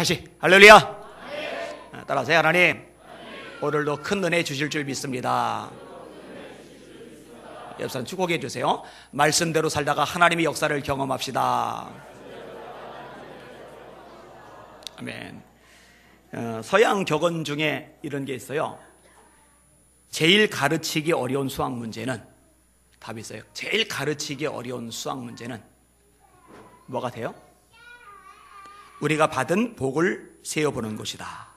다시 할렐루야. 따라하세요. 하나님, 오늘도 큰 은혜 주실 줄 믿습니다. 옆 사람 축복해 주세요. 말씀대로 살다가 하나님의 역사를 경험합시다. 아멘. 서양 격언 중에 이런 게 있어요. 제일 가르치기 어려운 수학 문제는, 답이 있어요. 제일 가르치기 어려운 수학 문제는 뭐가 돼요? 우리가 받은 복을 세어보는 것이다.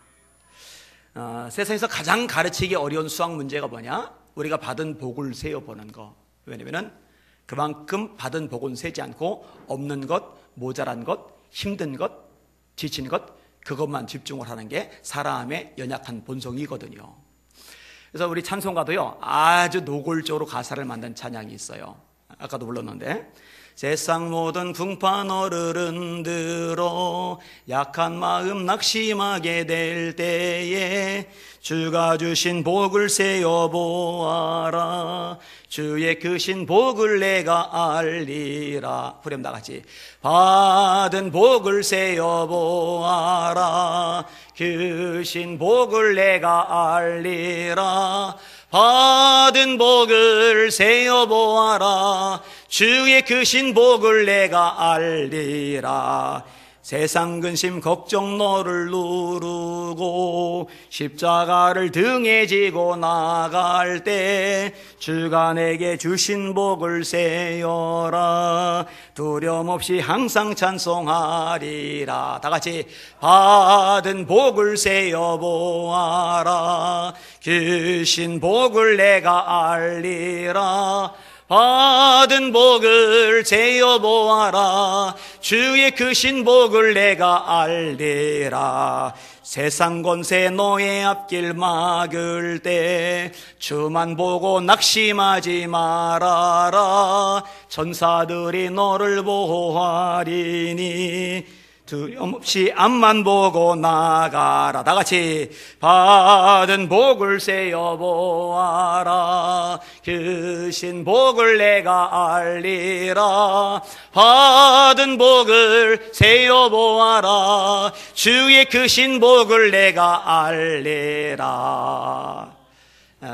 세상에서 가장 가르치기 어려운 수학 문제가 뭐냐? 우리가 받은 복을 세어보는 거. 왜냐면 그만큼 받은 복은 세지 않고 없는 것, 모자란 것, 힘든 것, 지친 것, 그것만 집중을 하는 게 사람의 연약한 본성이거든요. 그래서 우리 찬송가도요, 아주 노골적으로 가사를 만든 찬양이 있어요. 아까도 불렀는데, 세상 모든 풍파 너를 흔들어 약한 마음 낙심하게 될 때에 주가 주신 복을 세어보아라. 주의 크신 복을 내가 알리라. 후렴 다같이 받은 복을 세어보아라. 크신 복을 내가 알리라. 받은 복을 세어보아라. 주의 크신 복을 내가 알리라. 세상 근심 걱정 너를 누르고 십자가를 등에 지고 나갈 때 주가 내게 주신 복을 세어라. 두려움 없이 항상 찬송하리라. 다같이 받은 복을 세어보아라. 크신 복을 내가 알리라. 받은 복을 세어보아라. 주의 크신 복을 내가 알리라. 세상 권세 너의 앞길 막을 때 주만 보고 낙심하지 말아라. 천사들이 너를 보호하리니 두려움 없이 앞만 보고 나가라. 다같이 받은 복을 세어보아라. 크신 복을 내가 알리라. 받은 복을 세어보아라. 주의 크신 복을 내가 알리라.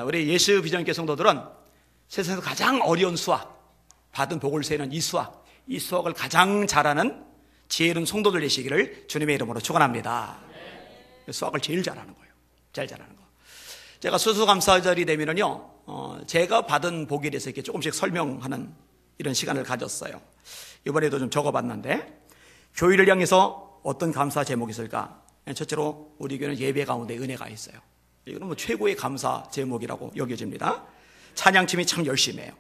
우리 예수 비전교 성도들은 세상에서 가장 어려운 수학, 받은 복을 세는 이 수학을 가장 잘하는 지혜로운 성도들 되시기를 주님의 이름으로 축원합니다. 수학을 제일 잘하는 거예요. 제일 잘하는 거. 제가 수수감사절이 되면은요, 제가 받은 복에 대해서 이렇게 조금씩 설명하는 이런 시간을 가졌어요. 이번에도 좀 적어봤는데, 교회를 향해서 어떤 감사 제목이 있을까? 첫째로 우리 교회는 예배 가운데 은혜가 있어요. 이거는 뭐 최고의 감사 제목이라고 여겨집니다. 찬양팀이 참 열심히 해요.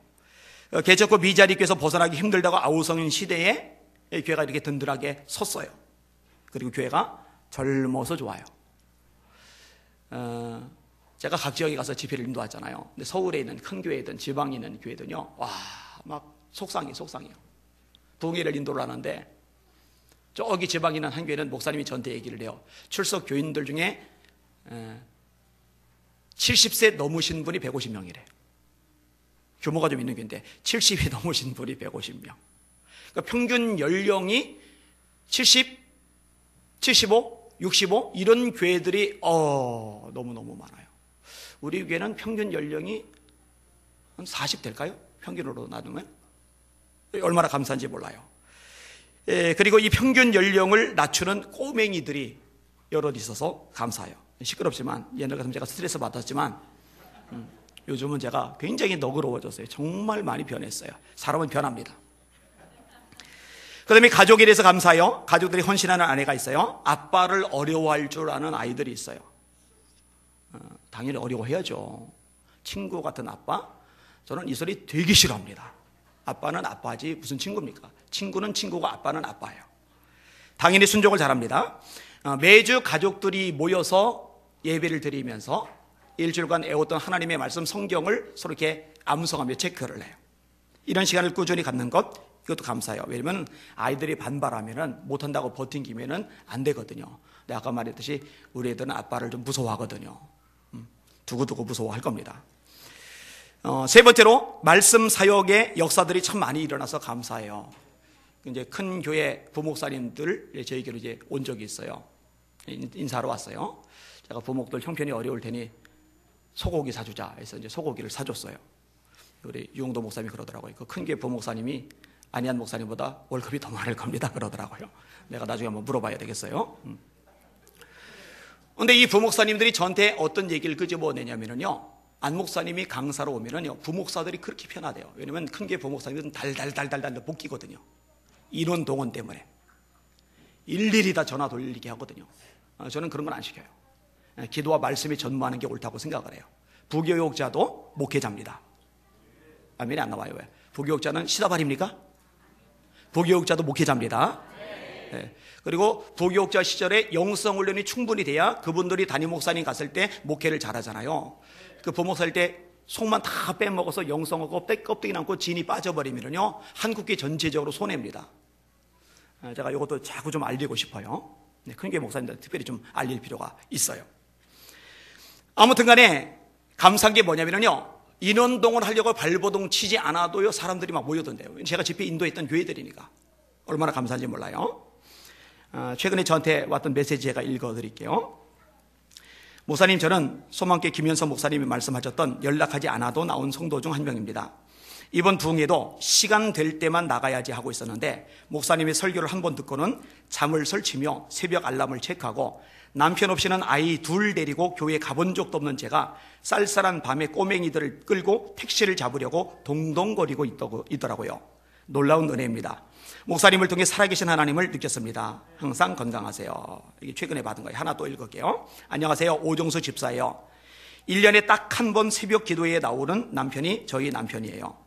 개척고 미자리교에서 벗어나기 힘들다고 아우성인 시대에 교회가 이렇게 든든하게 섰어요. 그리고 교회가 젊어서 좋아요. 제가 각 지역에 가서 집회를 인도하잖아요. 근데 서울에 있는 큰 교회든 지방에 있는 교회든요, 와, 막 속상해요. 동해를 인도를 하는데 저기 지방에 있는 한 교회는 목사님이 저한테 얘기를 해요. 출석 교인들 중에 70세 넘으신 분이 150명이래요. 규모가 좀 있는 교회인데 70이 넘으신 분이 150명. 그러니까 평균 연령이 70, 75, 65 이런 교회들이 너무너무 많아요. 우리 교회는 평균 연령이 한 40 될까요? 평균으로 나누면 얼마나 감사한지 몰라요. 그리고 이 평균 연령을 낮추는 꼬맹이들이 여럿 있어서 감사해요. 시끄럽지만 옛날 같으면 제가 스트레스 받았지만 요즘은 제가 굉장히 너그러워졌어요. 정말 많이 변했어요. 사람은 변합니다. 그 다음에 가족에 대해서 감사해요. 가족들이 헌신하는 아내가 있어요. 아빠를 어려워할 줄 아는 아이들이 있어요. 당연히 어려워해야죠. 친구 같은 아빠, 저는 이 소리 되게 싫어합니다. 아빠는 아빠지 무슨 친구입니까? 친구는 친구고 아빠는 아빠예요. 당연히 순종을 잘합니다. 매주 가족들이 모여서 예배를 드리면서 일주일간 애웠던 하나님의 말씀 성경을 서로 이렇게 암송하며 체크를 해요. 이런 시간을 꾸준히 갖는 것, 이것도 감사해요. 왜냐면 아이들이 반발하면은 못한다고 버팅기면은 안 되거든요. 근데 아까 말했듯이 우리 애들은 아빠를 좀 무서워하거든요. 두고두고 무서워할 겁니다. 세 번째로 말씀 사역의 역사들이 참 많이 일어나서 감사해요. 이제 큰 교회 부목사님들 저희 교회로 이제 온 적이 있어요. 인사하러 왔어요. 제가 부목들 형편이 어려울 테니 소고기 사주자 해서 이제 소고기를 사줬어요. 우리 유홍도 목사님이 그러더라고요. 그 큰 게 부목사님이 안희한 목사님보다 월급이 더 많을 겁니다. 그러더라고요. 내가 나중에 한번 물어봐야 되겠어요. 근데 이 부목사님들이 저한테 어떤 얘기를 끄집어내냐면요. 안 목사님이 강사로 오면은요, 부목사들이 그렇게 편하대요. 왜냐면 큰 게 부목사님들은 달달달달달 복귀거든요. 인원 동원 때문에. 일일이 다 전화 돌리게 하거든요. 저는 그런 건 안 시켜요. 기도와 말씀이 전무하는 게 옳다고 생각을 해요. 부교육자도 목회자입니다. 아멘이 안 나와요. 왜? 부교육자는 시다발입니까? 부교육자도 목회자입니다. 네. 그리고 부교육자 시절에 영성훈련이 충분히 돼야 그분들이 담임 목사님 갔을 때 목회를 잘하잖아요. 그 부목사일 때 속만 다 빼먹어서 영성하고 껍데기 남고 진이 빠져버리면요, 한국교 전체적으로 손해입니다. 제가 이것도 자꾸 좀 알리고 싶어요. 네, 큰교회 목사님들 특별히 좀 알릴 필요가 있어요. 아무튼 간에 감사한 게 뭐냐면요, 인원동원 하려고 발버둥 치지 않아도요, 사람들이 막 모여든대요. 제가 집회 인도했던 교회들이니까. 얼마나 감사한지 몰라요. 최근에 저한테 왔던 메시지 제가 읽어드릴게요. 목사님, 저는 소망교회 김현선 목사님이 말씀하셨던 연락하지 않아도 나온 성도 중 한 명입니다. 이번 부흥회도 시간 될 때만 나가야지 하고 있었는데 목사님의 설교를 한 번 듣고는 잠을 설치며 새벽 알람을 체크하고 남편 없이는 아이 둘 데리고 교회 가본 적도 없는 제가 쌀쌀한 밤에 꼬맹이들을 끌고 택시를 잡으려고 동동거리고 있더라고요. 놀라운 은혜입니다. 목사님을 통해 살아계신 하나님을 느꼈습니다. 항상 건강하세요. 이게 최근에 받은 거예요. 하나 또 읽을게요. 안녕하세요. 오종수 집사예요. 1년에 딱 한 번 새벽 기도회에 나오는 남편이 저희 남편이에요.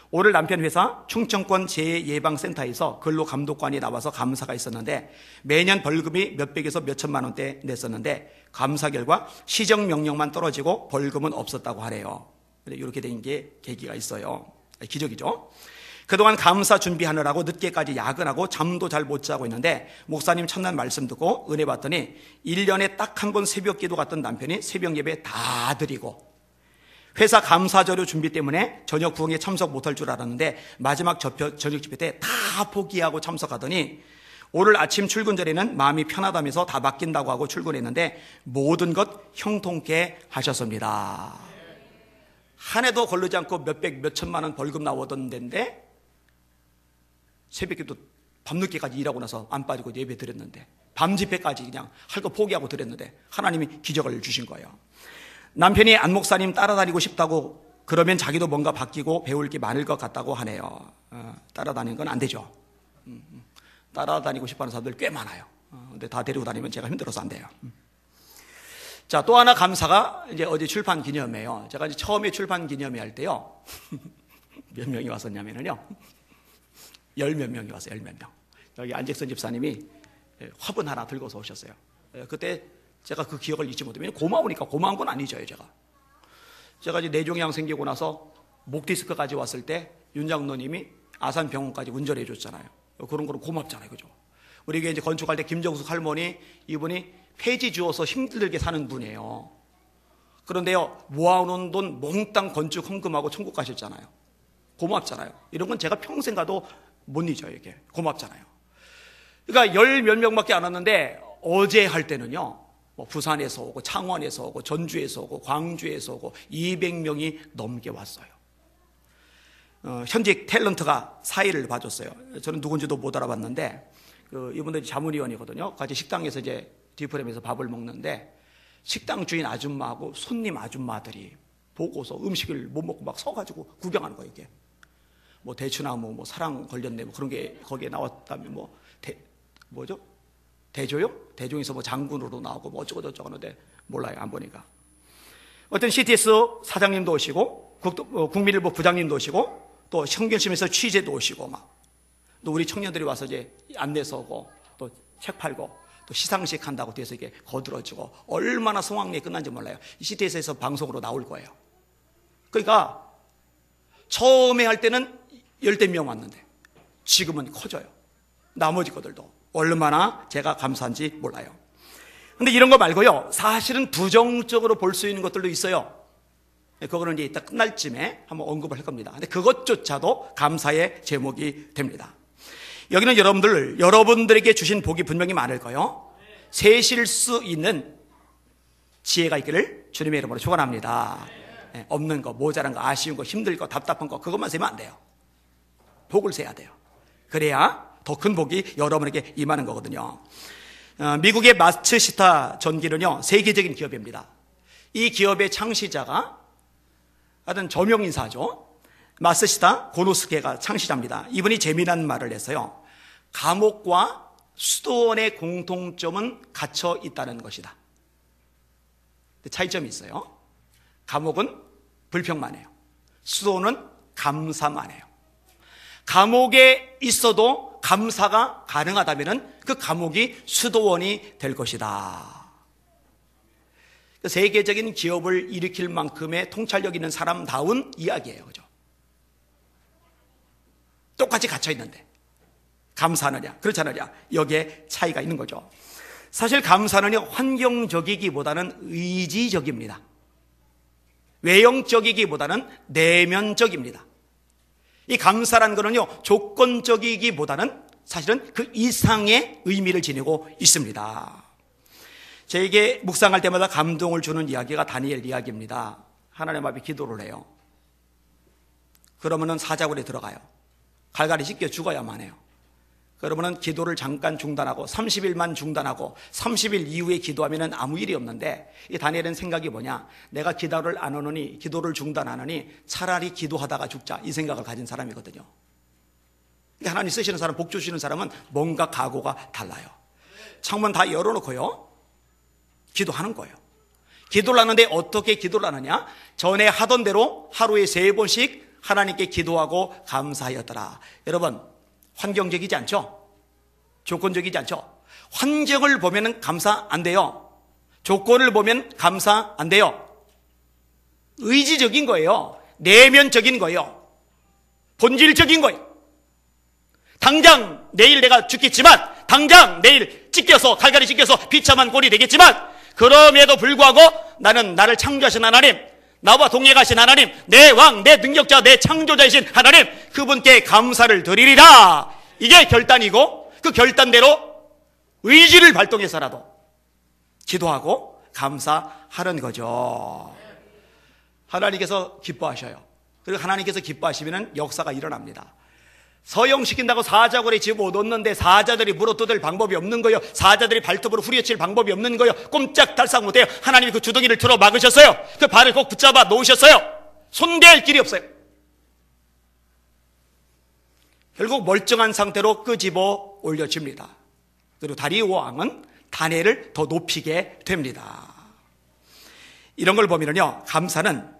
오늘 남편 회사 충청권 재예방센터에서 근로감독관이 나와서 감사가 있었는데 매년 벌금이 몇백에서 몇천만 원대 냈었는데 감사 결과 시정명령만 떨어지고 벌금은 없었다고 하래요. 이렇게 된 게 계기가 있어요. 기적이죠. 그동안 감사 준비하느라고 늦게까지 야근하고 잠도 잘 못 자고 있는데 목사님 첫날 말씀 듣고 은혜 받더니 1년에 딱 한 번 새벽 기도 갔던 남편이 새벽 예배 다 드리고 회사 감사 자료 준비 때문에 저녁 부흥에 참석 못할 줄 알았는데 마지막 저녁 집회 때 다 포기하고 참석하더니 오늘 아침 출근 전에는 마음이 편하다면서 다 맡긴다고 하고 출근했는데 모든 것 형통케 하셨습니다. 한 해도 걸르지 않고 몇백 몇천만 원 벌금 나오던 데인데 새벽에도 밤늦게까지 일하고 나서 안 빠지고 예배 드렸는데 밤 집회까지 그냥 할 거 포기하고 드렸는데 하나님이 기적을 주신 거예요. 남편이 안 목사님 따라다니고 싶다고 그러면 자기도 뭔가 바뀌고 배울 게 많을 것 같다고 하네요. 따라다니는 건 안 되죠. 따라다니고 싶어하는 사람들 꽤 많아요. 근데 다 데리고 다니면 제가 힘들어서 안 돼요. 자, 또 하나 감사가 이제 어제 출판 기념회예요. 제가 이제 처음에 출판 기념회 할 때요. 몇 명이 왔었냐면요. 10몇 명이 왔어요. 10몇 명. 여기 안잭선 집사님이 화분 하나 들고서 오셨어요. 그때 제가 그 기억을 잊지 못해요. 고마우니까 고마운 건 아니죠, 제가 이제 뇌종양 생기고 나서 목 디스크까지 왔을 때 윤 장로님이 아산병원까지 운전해 줬잖아요. 그런 거는 고맙잖아요, 그죠? 우리 교회 이제 건축할 때 김정숙 할머니, 이분이 폐지 주어서 힘들게 사는 분이에요. 그런데요, 모아놓은 돈 몽땅 건축 헌금하고 천국 가셨잖아요. 고맙잖아요. 이런 건 제가 평생 가도 못 잊어요, 이게. 고맙잖아요. 그러니까 10몇 명밖에 안 왔는데 어제 할 때는요, 뭐 부산에서 오고 창원에서 오고 전주에서 오고 광주에서 오고 200명이 넘게 왔어요. 현직 탤런트가 사회를 봐줬어요. 저는 누군지도 못 알아봤는데 이분들이 자문위원이거든요. 같이 식당에서 이제 디프렘에서 밥을 먹는데 식당 주인 아줌마하고 손님 아줌마들이 보고서 음식을 못 먹고 막 서가지고 구경하는 거예요. 이게 뭐 대추나무, 뭐 사랑 걸렸네, 뭐 그런 게 거기에 나왔다면 뭐죠? 대조요? 대종에서 뭐 장군으로 나오고 뭐 어쩌고 저쩌고 하는데 몰라요, 안 보니까. 어떤 CTS 사장님도 오시고 국민일보 부장님도 오시고 또 청결심에서 취재도 오시고 또 우리 청년들이 와서 이제 안내서 오고 또 책 팔고 또 시상식 한다고 뒤에서 이게 거들어지고 얼마나 성황리에 끝난지 몰라요. 이 CTS에서 방송으로 나올 거예요. 그러니까 처음에 할 때는 10대 명 왔는데 지금은 커져요. 나머지 것들도 얼마나 제가 감사한지 몰라요. 근데 이런 거 말고요, 사실은 부정적으로 볼 수 있는 것들도 있어요. 그거는 이제 이따 끝날 쯤에 한번 언급을 할 겁니다. 근데 그것조차도 감사의 제목이 됩니다. 여기는 여러분들에게 주신 복이 분명히 많을 거예요. 세실 수 있는 지혜가 있기를 주님의 이름으로 축원합니다. 없는 거, 모자란 거, 아쉬운 거, 힘들 거, 답답한 거 그것만 세면 안 돼요. 복을 세야 돼요. 그래야 더 큰 복이 여러분에게 임하는 거거든요. 미국의 마츠시타 전기는요, 세계적인 기업입니다. 이 기업의 창시자가 하여튼 저명인사죠. 마츠시타 고노스케가 창시자입니다. 이분이 재미난 말을 했어요. 감옥과 수도원의 공통점은 갇혀 있다는 것이다. 차이점이 있어요. 감옥은 불평만 해요. 수도원은 감사만 해요. 감옥에 있어도 감사가 가능하다면 그 감옥이 수도원이 될 것이다. 세계적인 기업을 일으킬 만큼의 통찰력 있는 사람다운 이야기예요. 그죠? 똑같이 갇혀 있는데 감사하느냐 그렇지 않느냐 여기에 차이가 있는 거죠. 사실 감사는요, 환경적이기보다는 의지적입니다. 외형적이기보다는 내면적입니다. 이 감사라는 것은요, 조건적이기보다는 사실은 그 이상의 의미를 지니고 있습니다. 저에게 묵상할 때마다 감동을 주는 이야기가 다니엘 이야기입니다. 하나님 앞에 기도를 해요. 그러면은 사자굴에 들어가요. 갈갈이 찢겨 죽어야만 해요. 그러면은 기도를 잠깐 중단하고 30일만 중단하고 30일 이후에 기도하면은 아무 일이 없는데, 이 다니엘은 생각이 뭐냐? 내가 기도를 안 하느니, 기도를 중단하느니 차라리 기도하다가 죽자, 이 생각을 가진 사람이거든요. 하나님 쓰시는 사람, 복 주시는 사람은 뭔가 각오가 달라요. 창문 다 열어놓고요, 기도하는 거예요. 기도를 하는데 어떻게 기도를 하느냐? 전에 하던 대로 하루에 3번씩 하나님께 기도하고 감사하였더라. 여러분, 환경적이지 않죠? 조건적이지 않죠? 환경을 보면 감사 안 돼요. 조건을 보면 감사 안 돼요. 의지적인 거예요. 내면적인 거예요. 본질적인 거예요. 당장 내일 내가 죽겠지만, 당장 내일 갈갈이 찢겨서 비참한 꼴이 되겠지만, 그럼에도 불구하고 나는 나를 창조하신 하나님, 나와 동행하신 하나님, 내 왕, 내 능력자, 내 창조자이신 하나님, 그분께 감사를 드리리라. 이게 결단이고, 그 결단대로 의지를 발동해서라도 기도하고 감사하는 거죠. 하나님께서 기뻐하셔요. 그리고 하나님께서 기뻐하시면 역사가 일어납니다. 서영시킨다고 사자굴에 집어넣었는데 사자들이 물어뜯을 방법이 없는 거예요. 사자들이 발톱으로 후려칠 방법이 없는 거예요. 꼼짝달싹 못해요. 하나님이 그 주둥이를 틀어 막으셨어요. 그 발을 꼭 붙잡아 놓으셨어요. 손댈 길이 없어요. 결국 멀쩡한 상태로 끄집어 올려집니다. 그리고 다리오 왕은 다니엘을 더 높이게 됩니다. 이런 걸 보면요, 감사는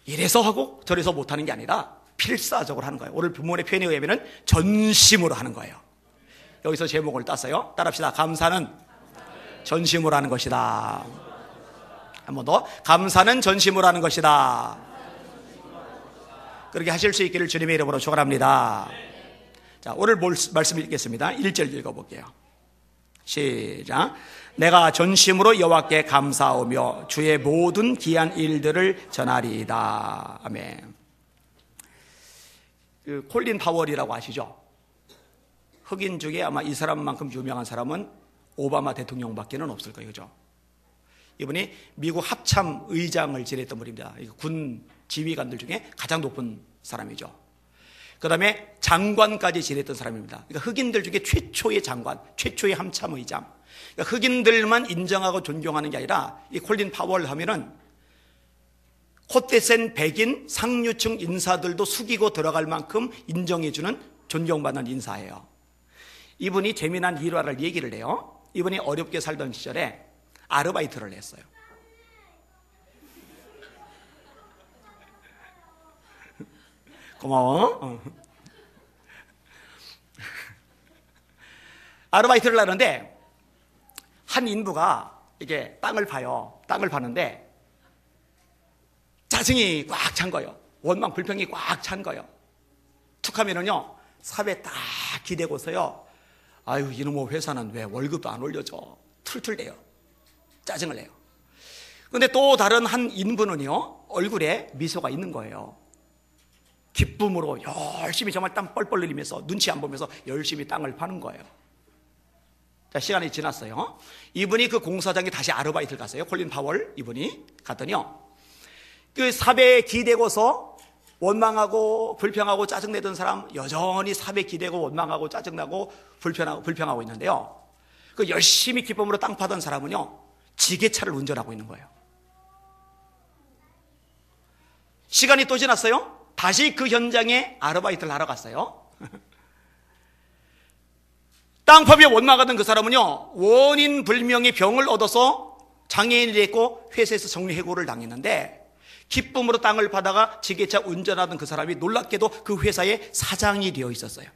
이래서 하고 저래서 못하는 게 아니라 필사적으로 하는 거예요. 오늘 본문의 표현에 의하면 전심으로 하는 거예요. 여기서 제목을 땄어요. 따라합시다. 감사는 전심으로 하는 것이다. 한 번 더. 감사는 전심으로 하는 것이다. 그렇게 하실 수 있기를 주님의 이름으로 축원합니다. 자, 오늘 말씀 읽겠습니다. 1절 읽어볼게요. 시작. 내가 전심으로 여호와께 감사하며 주의 모든 귀한 일들을 전하리이다. 아멘. 그 콜린 파월이라고 아시죠? 흑인 중에 아마 이 사람만큼 유명한 사람은 오바마 대통령밖에는 없을 거예요. 그죠? 이분이 미국 합참 의장을 지냈던 분입니다. 군 지휘관들 중에 가장 높은 사람이죠. 그 다음에 장관까지 지냈던 사람입니다. 그러니까 흑인들 중에 최초의 장관, 최초의 합참 의장. 그러니까 흑인들만 인정하고 존경하는 게 아니라 이 콜린 파월 하면은 콧대 센 백인 상류층 인사들도 숙이고 들어갈 만큼 인정해주는 존경받는 인사예요. 이분이 재미난 일화를 얘기를 해요. 이분이 어렵게 살던 시절에 아르바이트를 했어요. 고마워. 아르바이트를 하는데 한 인부가 이게 땅을 파요. 땅을 파는데 짜증이 꽉 찬 거예요. 원망 불평이 꽉 찬 거예요. 툭 하면은요, 삽에 딱 기대고서요, 아유, 이놈의 회사는 왜 월급도 안 올려줘? 툴툴대요. 짜증을 내요. 그런데 또 다른 한 인부는요, 얼굴에 미소가 있는 거예요. 기쁨으로 열심히 정말 땀 뻘뻘 흘리면서 눈치 안 보면서 열심히 땅을 파는 거예요. 자, 시간이 지났어요. 이분이 그 공사장에 다시 아르바이트를 갔어요. 콜린 파월 이분이 갔더니요, 그 삽에 기대고서 원망하고 불평하고 짜증내던 사람 여전히 삽에 기대고 원망하고 짜증나고 불평하고 있는데요, 그 열심히 기쁨으로 땅 파던 사람은요, 지게차를 운전하고 있는 거예요. 시간이 또 지났어요. 다시 그 현장에 아르바이트를 하러 갔어요. 땅 파며 원망하던 그 사람은요, 원인 불명의 병을 얻어서 장애인이 됐고 회사에서 정리해고를 당했는데, 기쁨으로 땅을 파다가 지게차 운전하던 그 사람이 놀랍게도 그 회사의 사장이 되어 있었어요.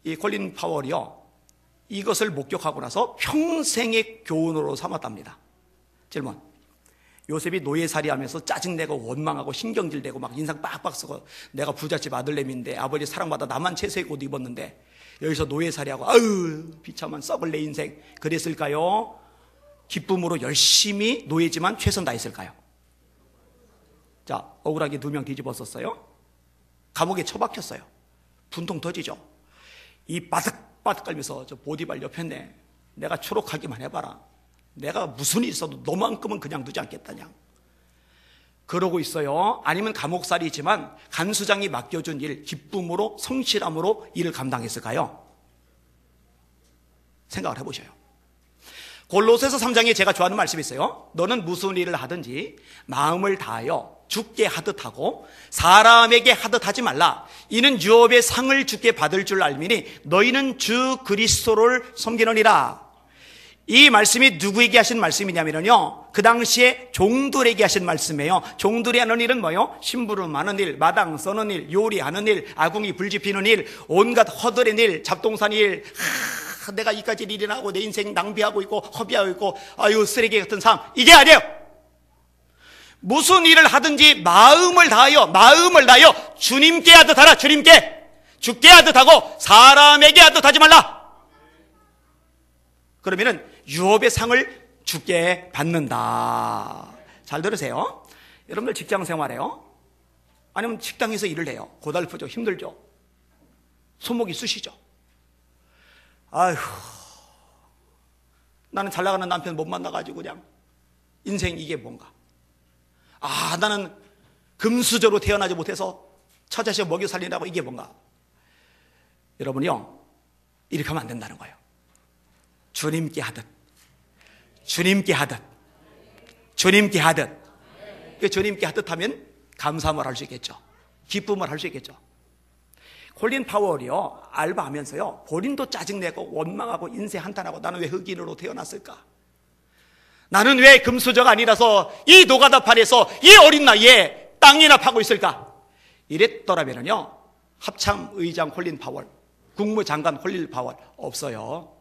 이 콜린 파월이요, 이것을 목격하고 나서 평생의 교훈으로 삼았답니다. 질문: 요셉이 노예살이 하면서 짜증내고 원망하고 신경질내고 막 인상 빡빡 쓰고, 내가 부잣집 아들내미인데 아버지 사랑받아 나만 채색 옷 입었는데 여기서 노예살이하고 아유 비참한 썩을 내 인생, 그랬을까요? 기쁨으로 열심히 노예지만 최선 다했을까요? 자, 억울하게 2명 뒤집었었어요. 감옥에 처박혔어요. 분통 터지죠. 이 바득바득 깔면서 저 보디발 옆에 내가 초록하기만 해봐라, 내가 무슨 일 있어도 너만큼은 그냥 두지 않겠다냐, 그러고 있어요. 아니면 감옥살이지만 간수장이 맡겨준 일 기쁨으로 성실함으로 일을 감당했을까요? 생각을 해보셔요. 골로새서 3장에 제가 좋아하는 말씀이 있어요. 너는 무슨 일을 하든지 마음을 다하여 주께 하듯 하고 사람에게 하듯 하지 말라. 이는 유업의 상을 주께 받을 줄 알미니 너희는 주 그리스도를 섬기느니라. 이 말씀이 누구에게 하신 말씀이냐면요, 그 당시에 종들에게 하신 말씀이에요. 종들이 하는 일은 뭐예요? 심부름하는 일, 마당 써는 일, 요리하는 일, 아궁이 불 지피는 일, 온갖 허들의 일, 잡동사니 일. 내가 이까지 일이나 하고 내 인생 낭비하고 있고 허비하고 있고 아유 쓰레기 같은 삶, 이게 아니에요. 무슨 일을 하든지 마음을 다하여 주님께 하듯 하라. 주께 하듯 하고 사람에게 하듯 하지 말라. 그러면은 유업의 상을 주께 받는다. 잘 들으세요. 여러분들 직장 생활해요? 아니면 식당에서 일을 해요? 고달프죠? 힘들죠? 손목이 쑤시죠? 아휴, 나는 잘 나가는 남편 못 만나가지고 그냥 인생 이게 뭔가, 나는 금수저로 태어나지 못해서 처자식 먹여 살리라고 이게 뭔가. 여러분이요, 이렇게 하면 안 된다는 거예요. 주님께 하듯. 주님께 하듯 하면 감사함을 할 수 있겠죠. 기쁨을 할 수 있겠죠. 콜린 파월이요, 알바하면서요, 본인도 짜증내고 원망하고 인생 한탄하고, 나는 왜 흑인으로 태어났을까? 나는 왜 금수저가 아니라서 이 노가다판에서 이 어린 나이에 땅이나 파고 있을까? 이랬더라면요, 합참의장 콜린 파월, 국무장관 콜린 파월 없어요.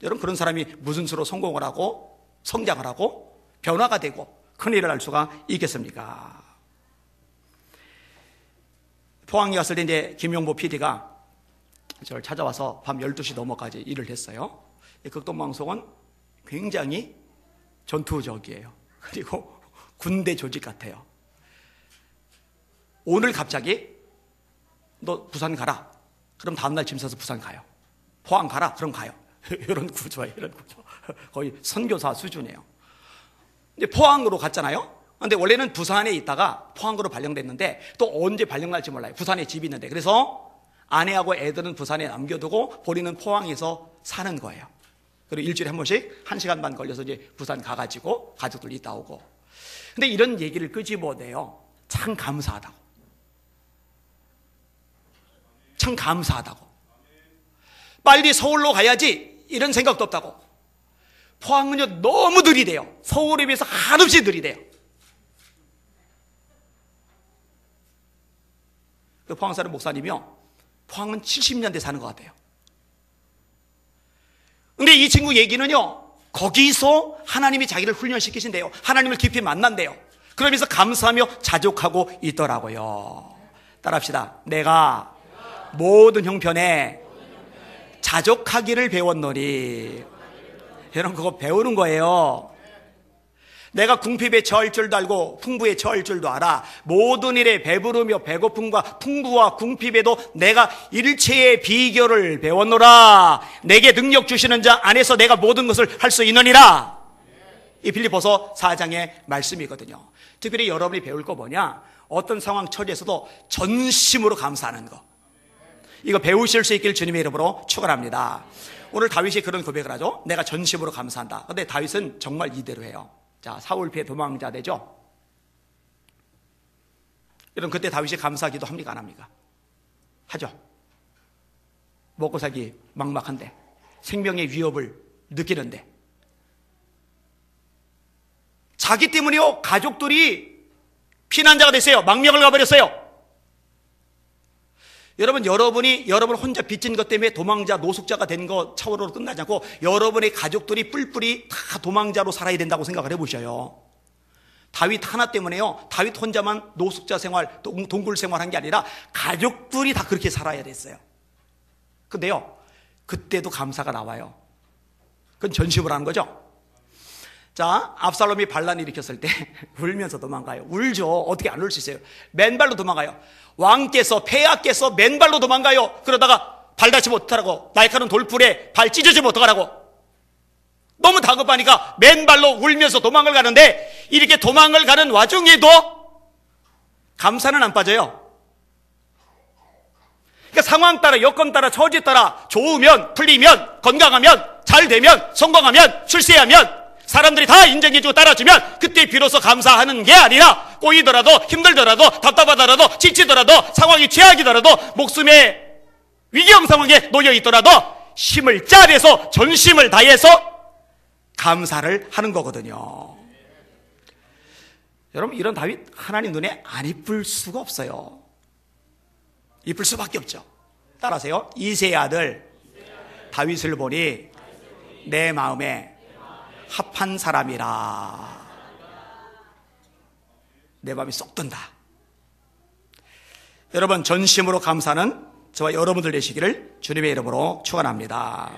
여러분, 그런 사람이 무슨 수로 성공을 하고 성장을 하고 변화가 되고 큰 일을 할 수가 있겠습니까? 포항에 갔을 때 이제 김용보 PD가 저를 찾아와서 밤 12시 넘어까지 일을 했어요. 극동방송은 굉장히 전투적이에요. 그리고 군대 조직 같아요. 오늘 갑자기 너 부산 가라. 그럼 다음날 짐 싸서 부산 가요. 포항 가라. 그럼 가요. 이런 구조예요. 이런 구조. 거의 선교사 수준이에요. 이제 포항으로 갔잖아요. 근데 원래는 부산에 있다가 포항으로 발령됐는데 또 언제 발령날지 몰라요. 부산에 집이 있는데. 그래서 아내하고 애들은 부산에 남겨두고 본인은 포항에서 사는 거예요. 그리고 일주일에 한 번씩 1시간 반 걸려서 이제 부산 가가지고 가족들 있다 오고. 근데 이런 얘기를 끄집어내요. 참 감사하다고. 참 감사하다고. 빨리 서울로 가야지 이런 생각도 없다고. 포항은요 너무 느리대요. 서울에 비해서 한없이 느리대요. 그 포항 사는 목사님이요, 포항은 70년대 사는 것 같아요. 근데 이 친구 얘기는요, 거기서 하나님이 자기를 훈련시키신대요. 하나님을 깊이 만난대요. 그러면서 감사하며 자족하고 있더라고요. 따라합시다. 내가 모든 형편에 자족하기를 배웠노니. 여러분, 그거 배우는 거예요. 내가 궁핍에 처할 줄도 알고 풍부에 처할 줄도 알아. 모든 일에 배부르며 배고픔과 풍부와 궁핍에도 내가 일체의 비결을 배웠노라. 내게 능력 주시는 자 안에서 내가 모든 것을 할 수 있느니라. 이 빌립보서 4장의 말씀이거든요. 특별히 여러분이 배울 거 뭐냐? 어떤 상황 처지에서도 전심으로 감사하는 거. 이거 배우실 수 있길 주님의 이름으로 축원합니다. 오늘 다윗이 그런 고백을 하죠. 내가 전심으로 감사한다. 그런데 다윗은 정말 이대로 해요. 자, 사울 피해 도망자 되죠. 여러분, 그때 다윗이 감사하기도 합니까, 안 합니까? 하죠. 먹고 살기 막막한데, 생명의 위협을 느끼는데, 자기 때문에요, 가족들이 피난자가 됐어요. 망명을 가버렸어요. 여러분이 여러분 혼자 빚진 것 때문에 도망자, 노숙자가 된 거 차원으로 끝나지 않고 여러분의 가족들이 뿔뿔이 다 도망자로 살아야 된다고 생각을 해보셔요. 다윗 하나 때문에요, 다윗 혼자만 노숙자 생활, 동굴 생활한 게 아니라 가족들이 다 그렇게 살아야 됐어요. 근데요, 그때도 감사가 나와요. 그건 전심으로 하는 거죠. 자, 압살롬이 반란 일으켰을 때 울면서 도망가요. 울죠. 어떻게 안 울 수 있어요? 맨발로 도망가요. 왕께서, 폐하께서 맨발로 도망가요. 그러다가 발 닿지 못하라고, 날카로운 돌풀에 발 찢어지면 어떡하라고. 너무 다급하니까 맨발로 울면서 도망을 가는데, 이렇게 도망을 가는 와중에도 감사는 안 빠져요. 그러니까 상황 따라, 여건 따라, 처지 따라 좋으면, 풀리면, 건강하면, 잘 되면, 성공하면, 출세하면 사람들이 다 인정해주고 따라주면 그때 비로소 감사하는 게 아니라, 꼬이더라도, 힘들더라도, 답답하더라도, 지치더라도, 상황이 최악이더라도, 목숨의 위기형 상황에 놓여있더라도 힘을 짜내서, 전심을 다해서 감사를 하는 거거든요. 여러분, 이런 다윗 하나님 눈에 안 이쁠 수가 없어요. 이쁠 수밖에 없죠. 따라하세요. 이새의 아들 다윗을 보니 내 마음에 합한 사람이라. 내 마음이 쏙 든다. 여러분, 전심으로 감사는 저와 여러분들 되시기를 주님의 이름으로 축원합니다.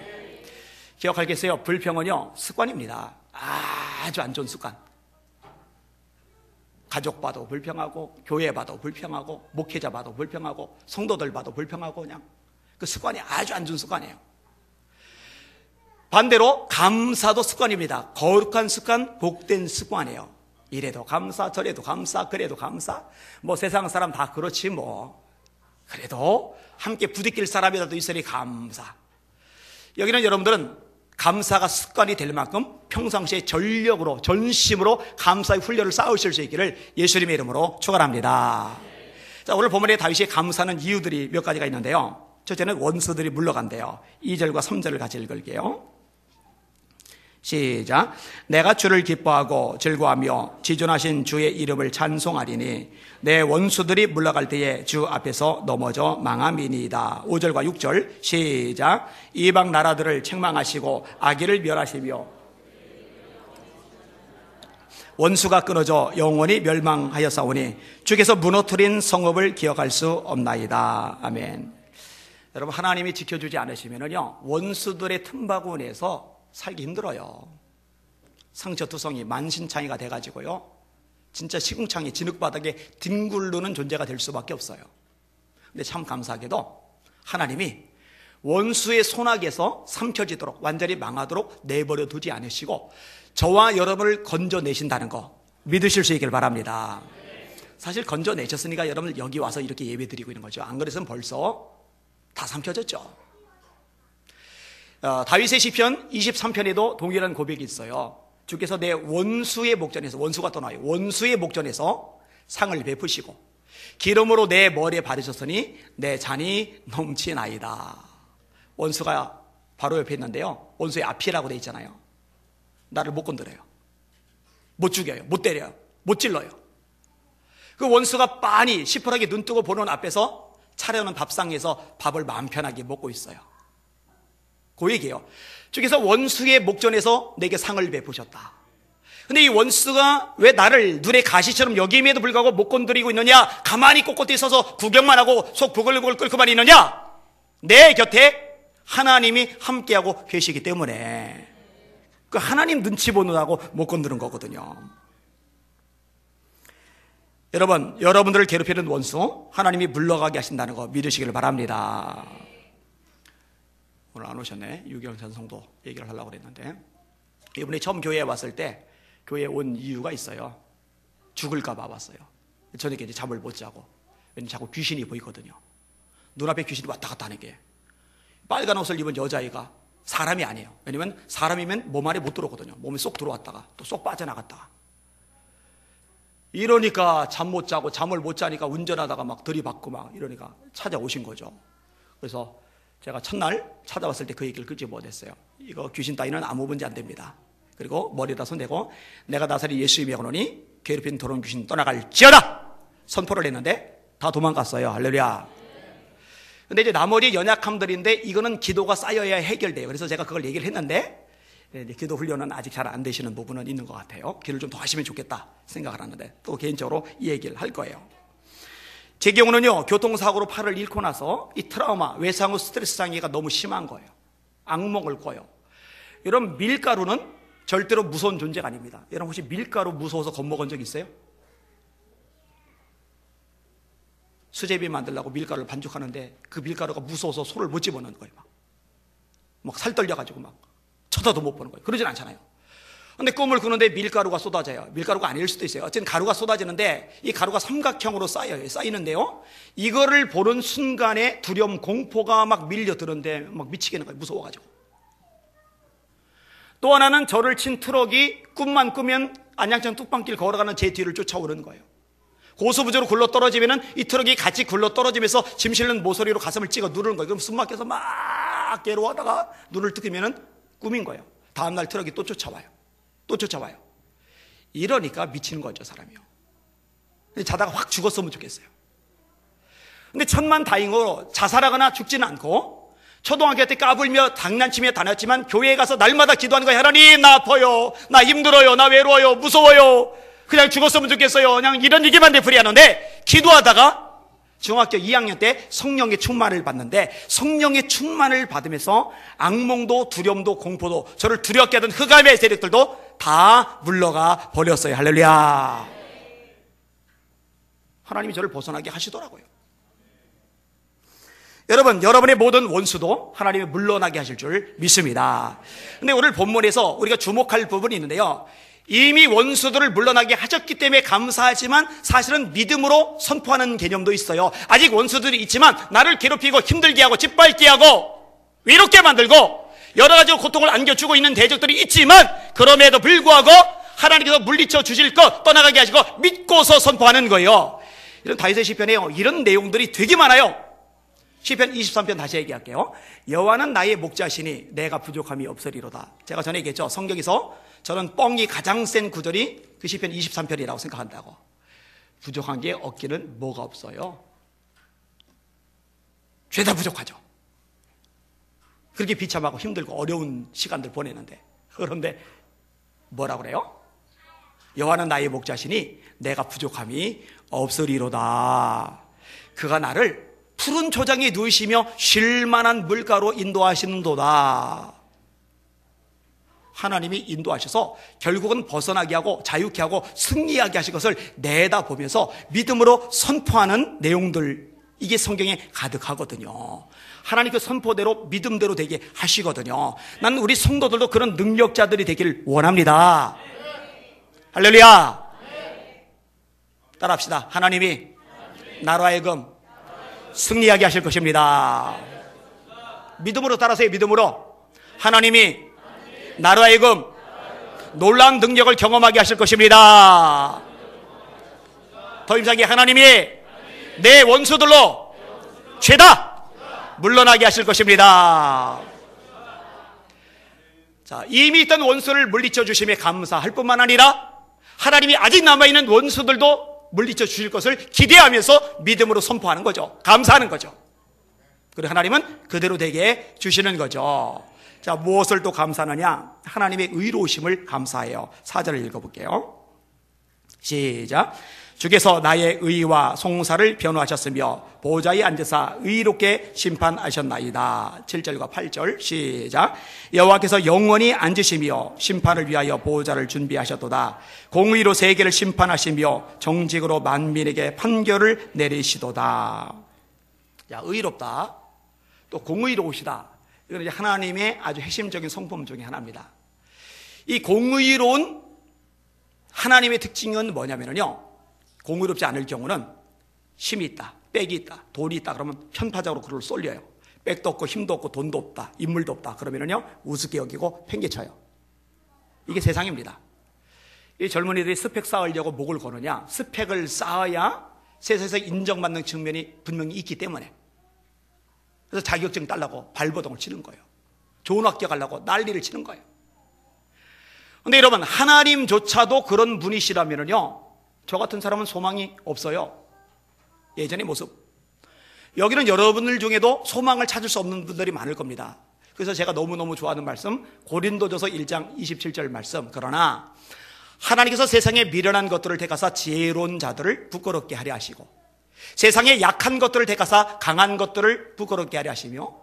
기억하겠어요? 불평은요, 습관입니다. 아주 안 좋은 습관. 가족 봐도 불평하고, 교회 봐도 불평하고, 목회자 봐도 불평하고, 성도들 봐도 불평하고, 그냥 그 습관이 아주 안 좋은 습관이에요. 반대로 감사도 습관입니다. 거룩한 습관, 복된 습관이에요. 이래도 감사, 저래도 감사, 그래도 감사. 뭐 세상 사람 다 그렇지 뭐. 그래도 함께 부딪힐 사람이라도 있으니 감사. 여기는 여러분들은 감사가 습관이 될 만큼 평상시에 전력으로, 전심으로 감사의 훈련을 쌓으실 수 있기를 예수님의 이름으로 축원합니다. 자, 오늘 본문에 다윗이 감사하는 이유들이 몇 가지가 있는데요. 첫째는 원수들이 물러간대요. 2절과 3절을 같이 읽을게요. 시작. 내가 주를 기뻐하고 즐거워하며 지존하신 주의 이름을 찬송하리니 내 원수들이 물러갈 때에 주 앞에서 넘어져 망함이니이다. 5절과 6절 시작. 이방 나라들을 책망하시고 악의를 멸하시며 원수가 끊어져 영원히 멸망하였사오니 주께서 무너뜨린 성읍을 기억할 수 없나이다. 아멘. 여러분, 하나님이 지켜주지 않으시면요, 원수들의 틈바구니에서 살기 힘들어요. 상처투성이 만신창이가 돼가지고요, 진짜 시궁창이 진흙바닥에 뒹굴르는 존재가 될 수밖에 없어요. 근데 참 감사하게도 하나님이 원수의 손아귀에서 삼켜지도록, 완전히 망하도록 내버려 두지 않으시고 저와 여러분을 건져내신다는 거 믿으실 수 있길 바랍니다. 사실 건져내셨으니까 여러분 여기 와서 이렇게 예배 드리고 있는 거죠. 안 그랬으면 벌써 다 삼켜졌죠. 다윗의 시편 23편에도 동일한 고백이 있어요. 주께서 내 원수의 목전에서, 원수가 또 나와요. 원수의 목전에서 상을 베푸시고 기름으로 내 머리에 바르셨으니 내 잔이 넘치나이다. 원수가 바로 옆에 있는데요, 원수의 앞이라고 돼 있잖아요. 나를 못 건드려요, 못 죽여요, 못 때려요, 못 찔러요. 그 원수가 빤히 시퍼렇게 눈 뜨고 보는 앞에서 차려놓은 밥상에서 밥을 마음 편하게 먹고 있어요. 그 얘기예요. 주께서 원수의 목전에서 내게 상을 베푸셨다. 근데 이 원수가 왜 나를 눈에 가시처럼 여김에도 불구하고 못 건드리고 있느냐? 가만히 꼿꼿이 서서 구경만 하고 속 부글부글 끓고만 있느냐? 내 곁에 하나님이 함께하고 계시기 때문에. 그 하나님 눈치 보느라고 못 건드는 거거든요. 여러분, 여러분들을 괴롭히는 원수 하나님이 물러가게 하신다는 거 믿으시길 바랍니다. 오늘 안 오셨네. 유경찬 성도 얘기를 하려고 그랬는데, 이분이 처음 교회에 왔을 때 교회에 온 이유가 있어요. 죽을까 봐 왔어요. 저녁에 이제 잠을 못 자고, 왜냐면 자꾸 귀신이 보이거든요. 눈앞에 귀신이 왔다 갔다 하는 게. 빨간 옷을 입은 여자아이가 사람이 아니에요. 왜냐면 사람이면 몸 안에 못 들어오거든요. 몸에 쏙 들어왔다가 또 쏙 빠져나갔다가. 이러니까 잠 못 자고, 잠을 못 자니까 운전하다가 막 들이받고 막 이러니까 찾아오신 거죠. 그래서 제가 첫날 찾아왔을 때 그 얘기를 끊지 못했어요. 이거 귀신 따위는 아무 문제 안 됩니다. 그리고 머리에다 손대고 내가 나사리 예수 이름에 오노니 괴롭힌 더러운 귀신 떠나갈지어다 선포를 했는데 다 도망갔어요. 할렐루야. 근데 이제 나머지 연약함들인데 이거는 기도가 쌓여야 해결돼요. 그래서 제가 그걸 얘기를 했는데, 기도 훈련은 아직 잘 안 되시는 부분은 있는 것 같아요. 기도를 좀 더 하시면 좋겠다 생각을 하는데 또 개인적으로 이 얘기를 할 거예요. 제 경우는요, 교통사고로 팔을 잃고 나서 이 트라우마, 외상후 스트레스 장애가 너무 심한 거예요. 악몽을 꿔요. 이런 밀가루는 절대로 무서운 존재가 아닙니다. 여러분 혹시 밀가루 무서워서 겁먹은 적 있어요? 수제비 만들려고 밀가루를 반죽하는데 그 밀가루가 무서워서 손을 못 집어넣는 거예요. 막 살 떨려가지고 막 쳐다도 못 보는 거예요. 그러진 않잖아요. 근데 꿈을 꾸는데 밀가루가 쏟아져요. 밀가루가 아닐 수도 있어요. 어쨌든 가루가 쏟아지는데 이 가루가 삼각형으로 쌓이는데요, 이거를 보는 순간에 두려움, 공포가 막 밀려드는데 막 미치겠는 거예요. 무서워가지고. 또 하나는 저를 친 트럭이 꿈만 꾸면 안양천 뚝방길 걸어가는 제 뒤를 쫓아오는 거예요. 고소부지로 굴러떨어지면은 이 트럭이 같이 굴러떨어지면서 짐 실는 모서리로 가슴을 찍어 누르는 거예요. 그럼 숨 막혀서 막 괴로워하다가 눈을 뜨면은 꿈인 거예요. 다음날 트럭이 또 쫓아와요. 또 쫓아와요. 이러니까 미치는 거죠, 사람이요. 자다가 확 죽었으면 좋겠어요. 근데 천만다행으로 자살하거나 죽지는 않고, 초등학교 때 까불며 장난치며 다녔지만 교회에 가서 날마다 기도하는 거예요. 하나님, 나 아파요, 나 힘들어요, 나 외로워요, 무서워요, 그냥 죽었으면 좋겠어요. 그냥 이런 얘기만 되풀이하는데, 기도하다가 중학교 2학년 때 성령의 충만을 받는데, 성령의 충만을 받으면서 악몽도 두려움도 공포도 저를 두렵게 하던 흑암의 세력들도 다 물러가 버렸어요. 할렐루야. 하나님이 저를 벗어나게 하시더라고요. 여러분, 여러분의 모든 원수도 하나님이 물러나게 하실 줄 믿습니다. 근데 오늘 본문에서 우리가 주목할 부분이 있는데요, 이미 원수들을 물러나게 하셨기 때문에 감사하지만 사실은 믿음으로 선포하는 개념도 있어요. 아직 원수들이 있지만 나를 괴롭히고 힘들게 하고 짓밟게 하고 외롭게 만들고 여러 가지 고통을 안겨주고 있는 대적들이 있지만, 그럼에도 불구하고 하나님께서 물리쳐 주실 것, 떠나가게 하시고 믿고서 선포하는 거예요. 이런 다윗의 시편에 이런 내용들이 되게 많아요. 시편 23편 다시 얘기할게요. 여호와는 나의 목자시니 내가 부족함이 없으리로다. 제가 전에 얘기했죠. 성경에서 저는 뻥이 가장 센 구절이 그 시편 23편이라고 생각한다고. 부족한 게 없기는 뭐가 없어요. 죄다 부족하죠. 그렇게 비참하고 힘들고 어려운 시간들 보내는데, 그런데 뭐라고 그래요? 여호와는 나의 목자시니 내가 부족함이 없으리로다. 그가 나를 푸른 초장에 누이시며 쉴만한 물가로 인도하시는도다. 하나님이 인도하셔서 결국은 벗어나게 하고 자유케 하고 승리하게 하실 것을 내다보면서 믿음으로 선포하는 내용들, 이게 성경에 가득하거든요. 하나님 그 선포대로 믿음대로 되게 하시거든요. 나는 우리 성도들도 그런 능력자들이 되길 원합니다. 할렐루야. 따라합시다. 하나님이 나로 하여금 승리하게 하실 것입니다. 믿음으로 따라서요. 믿음으로. 하나님이 나로 하여금 놀라운 능력을 경험하게 하실 것입니다. 더 임상하게 하나님이 내 원수들로 죄다 물러나게 하실 것입니다. 자, 이미 있던 원수를 물리쳐 주심에 감사할 뿐만 아니라 하나님이 아직 남아있는 원수들도 물리쳐 주실 것을 기대하면서 믿음으로 선포하는 거죠. 감사하는 거죠. 그리고 하나님은 그대로 되게 주시는 거죠. 자, 무엇을 또 감사하느냐? 하나님의 의로우심을 감사해요. 4절을 읽어볼게요. 시작. 주께서 나의 의와 송사를 변호하셨으며 보좌에 앉으사 의롭게 심판하셨나이다. 7절과 8절 시작. 여호와께서 영원히 앉으시며 심판을 위하여 보좌를 준비하셨도다. 공의로 세계를 심판하시며 정직으로 만민에게 판결을 내리시도다. 야, 의롭다. 또 공의로우시다. 이건 이제 하나님의 아주 핵심적인 성품 중에 하나입니다. 이 공의로운 하나님의 특징은 뭐냐면요, 공의롭지 않을 경우는 힘이 있다, 빽이 있다, 돈이 있다 그러면 편파적으로 그를 쏠려요. 빽도 없고 힘도 없고 돈도 없다, 인물도 없다 그러면요 우습게 여기고 팽개쳐요. 이게 세상입니다. 이 젊은이들이 스펙 쌓으려고 목을 거느냐, 스펙을 쌓아야 세상에서 인정받는 측면이 분명히 있기 때문에. 그래서 자격증 따려고 발버둥을 치는 거예요. 좋은 학교 가려고 난리를 치는 거예요. 그런데 여러분, 하나님조차도 그런 분이시라면요, 저 같은 사람은 소망이 없어요. 예전의 모습. 여기는 여러분들 중에도 소망을 찾을 수 없는 분들이 많을 겁니다. 그래서 제가 너무너무 좋아하는 말씀, 고린도전서 1장 27절 말씀. 그러나 하나님께서 세상에 미련한 것들을 택하사 지혜로운 자들을 부끄럽게 하려 하시고, 세상에 약한 것들을 택하사 강한 것들을 부끄럽게 하려 하시며,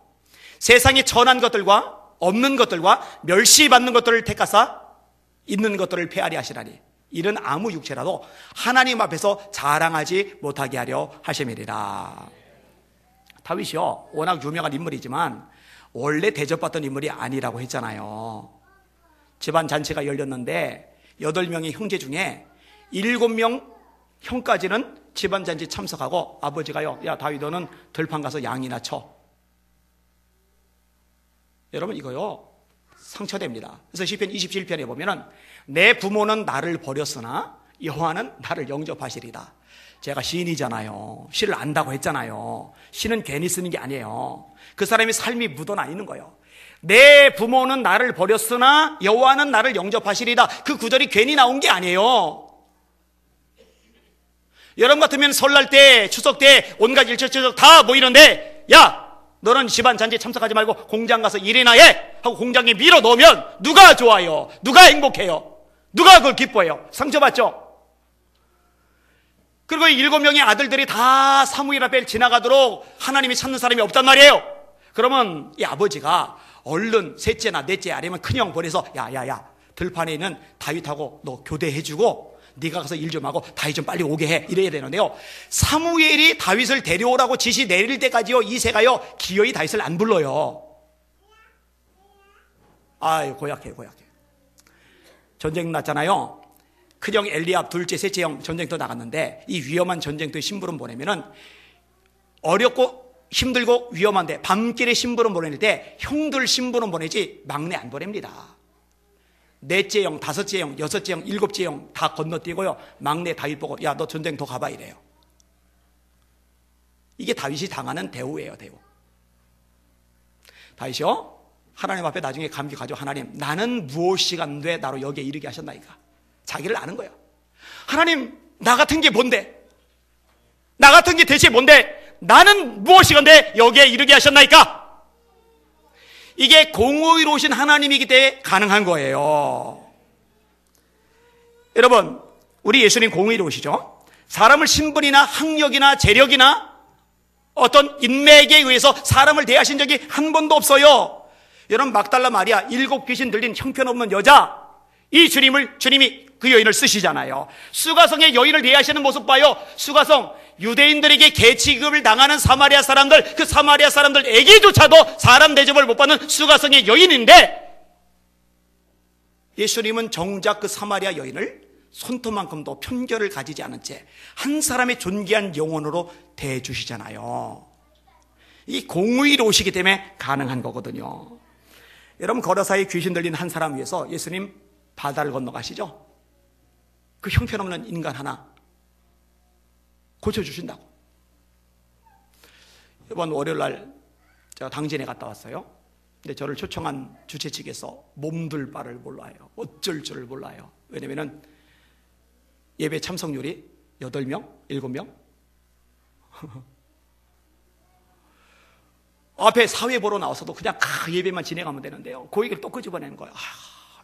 세상에 천한 것들과 없는 것들과 멸시받는 것들을 택하사 있는 것들을 폐하려 하시라니, 이런 아무 육체라도 하나님 앞에서 자랑하지 못하게 하려 하심이리라. 다윗이요, 워낙 유명한 인물이지만 원래 대접받던 인물이 아니라고 했잖아요. 집안 잔치가 열렸는데 8명의 형제 중에 7명 형까지는 집안 잔치 참석하고, 아버지가요, 야 다윗 너는 들판 가서 양이나 쳐. 여러분, 이거요 상처됩니다. 그래서 시편 27편에 보면은 내 부모는 나를 버렸으나 여호와는 나를 영접하시리다. 제가 시인이잖아요. 시를 안다고 했잖아요. 시는 괜히 쓰는 게 아니에요. 그 사람의 삶이 묻어나 있는 거예요. 내 부모는 나를 버렸으나 여호와는 나를 영접하시리다. 그 구절이 괜히 나온 게 아니에요. 여러분 같으면 설날 때, 추석 때 온갖 일처초적 다 모이는데, 야 너는 집안 잔치에 참석하지 말고 공장 가서 일이나 해 하고 공장에 밀어 넣으면 누가 좋아요? 누가 행복해요? 누가 그걸 기뻐해요? 상처받죠? 그리고 7명의 아들들이 다 사무엘 앞에 지나가도록 하나님이 찾는 사람이 없단 말이에요. 그러면 이 아버지가 얼른 셋째나 넷째 아니면 큰형 보내서 야야야 들판에 있는 다윗하고 너 교대해주고 네가 가서 일 좀 하고 다윗 좀 빨리 오게 해, 이래야 되는데요, 사무엘이 다윗을 데려오라고 지시 내릴 때까지요 이새가요 기어이 다윗을 안 불러요. 아유, 고약해. 전쟁 났잖아요. 큰형 엘리압, 둘째 셋째 형 전쟁터 나갔는데, 이 위험한 전쟁터에 심부름 보내면은 어렵고 힘들고 위험한데 밤길에 심부름 보낼 때 형들 심부름 보내지 막내 안 보냅니다. 넷째 형, 다섯째 형, 여섯째 형, 일곱째 형 다 건너뛰고요, 막내 다윗 보고 야 너 전쟁터 가봐 이래요. 이게 다윗이 당하는 대우예요, 대우. 다윗이요 하나님 앞에 나중에 감기 가지고, 하나님 나는 무엇이간데 나로 여기에 이르게 하셨나이까. 자기를 아는 거예요. 하나님 나 같은 게 뭔데, 나 같은 게 대체 뭔데, 나는 무엇이간데 여기에 이르게 하셨나이까. 이게 공의로우신 하나님이기 때문에 가능한 거예요. 여러분, 우리 예수님 공의로우시죠? 사람을 신분이나 학력이나 재력이나 어떤 인맥에 의해서 사람을 대하신 적이 한 번도 없어요. 여러분, 막달라 마리아 7 귀신 들린 형편없는 여자, 이 주님이 그 여인을 쓰시잖아요. 수가성의 여인을 대하시는 모습 봐요. 수가성, 유대인들에게 계취급을 당하는 사마리아 사람들, 그 사마리아 사람들에게조차도 사람 대접을 못 받는 수가성의 여인인데, 예수님은 정작 그 사마리아 여인을 손톱만큼도 편견을 가지지 않은 채 한 사람의 존귀한 영혼으로 대해주시잖아요. 이 공의로우시기 때문에 가능한 거거든요. 여러분, 거라사에 귀신 들린 한 사람 위해서 예수님 바다를 건너가시죠? 그 형편없는 인간 하나 고쳐주신다고. 이번 월요일날 제가 당진에 갔다 왔어요. 근데 저를 초청한 주최 측에서 몸둘 바를 몰라요. 어쩔 줄을 몰라요. 왜냐면은 예배 참석률이 8명, 7명. 앞에 사회 보러 나와서도 그냥 예배만 진행하면 되는데요, 그 얘기를 또 끄집어내는 거예요.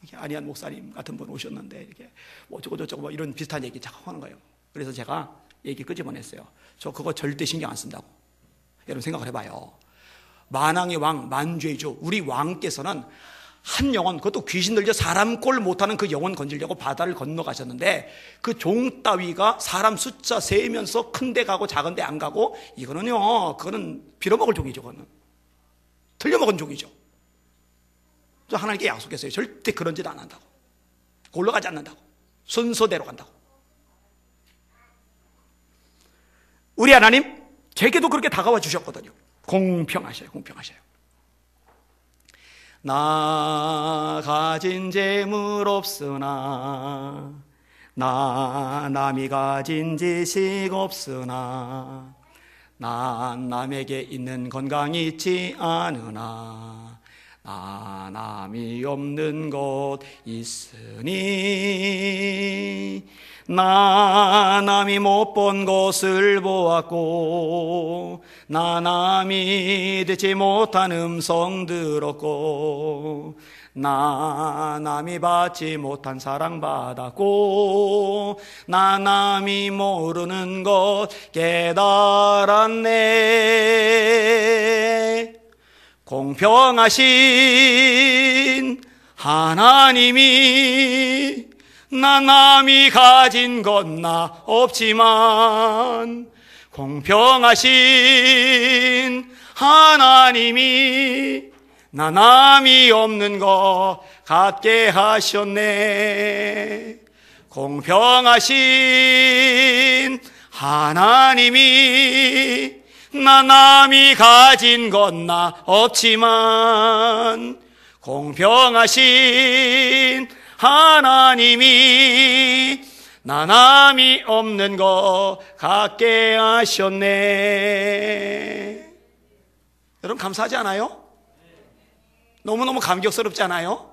이게 안희한 목사님 같은 분 오셨는데 이렇게 뭐 어쩌고 저쩌고 뭐 이런 비슷한 얘기 자꾸 하는 거예요. 그래서 제가 얘기 끄집어냈어요. 저 그거 절대 신경 안 쓴다고. 여러분 생각을 해봐요. 만왕의 왕, 만주의 주, 우리 왕께서는 한 영혼, 그것도 귀신 들려 사람 꼴 못하는 그 영혼 건지려고 바다를 건너가셨는데 그 종 따위가 사람 숫자 세면서 큰 데 가고 작은 데 안 가고, 이거는요, 그거는 빌어먹을 종이죠. 그거는 틀려먹은 종이죠. 저 하나님께 약속했어요. 절대 그런 짓 안 한다고. 올라가지 않는다고. 순서대로 간다고. 우리 하나님 제게도 그렇게 다가와 주셨거든요. 공평하셔요. 공평하셔요. 나 가진 재물 없으나, 나 남이 가진 지식 없으나, 난 남에게 있는 건강이 있지 않으나, 나 남이 없는 것 있으니, 나 남이 못 본 것을 보았고, 나 남이 듣지 못한 음성 들었고, 나 남이 받지 못한 사랑 받았고, 나 남이 모르는 것 깨달았네. 공평하신 하나님이 나 남이 가진 건 나 없지만, 공평하신 하나님이 나 남이 없는 것 같게 하셨네. 공평하신 하나님이 나 남이 가진 건 나 없지만, 공평하신 하나님이 나 남이 없는 것 같게 하셨네. 여러분 감사하지 않아요? 너무너무 감격스럽지 않아요?